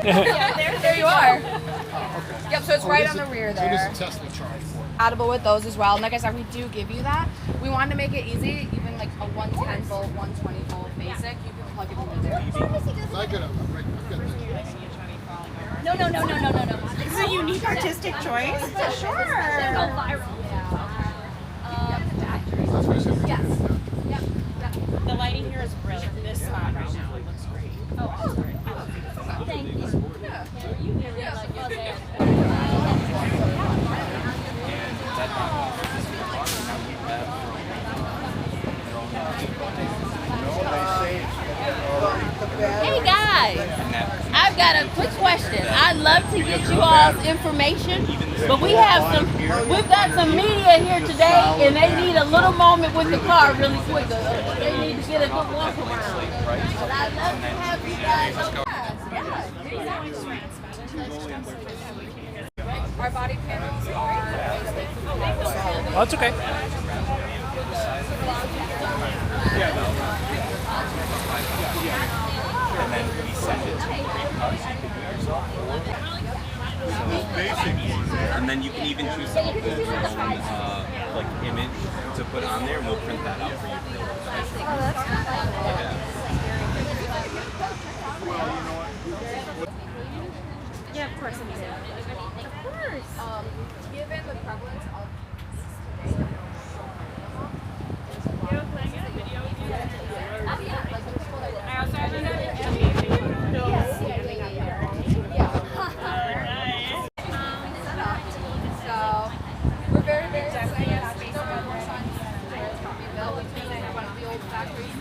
Yeah, there you are. Okay. Yep, so it's right on the rear there. So there's a Tesla charge for it. Audible with those as well. And like I said, we do give you that. We wanted to make it easy, even like a 110 volt, 120 volt basic. You can plug it into there. I got this. No. This is a unique artistic choice. Sure. Go viral. That's what I said. Yes. The lighting here is brilliant. This spot right now looks great. Oh, great. Thank you. Hey guys, I've got a quick question. I'd love to get you all's information, but we've got some media here today, and they need a little moment with the car really quick. They need to get a good walk around. But I'd love to have you guys. Our body panels are. Oh, that's okay. And then we send it to and then you can even choose some of the like image to put on there, and we'll print that out for you. Oh, that's Yeah, of course. Of course. Given the prevalence of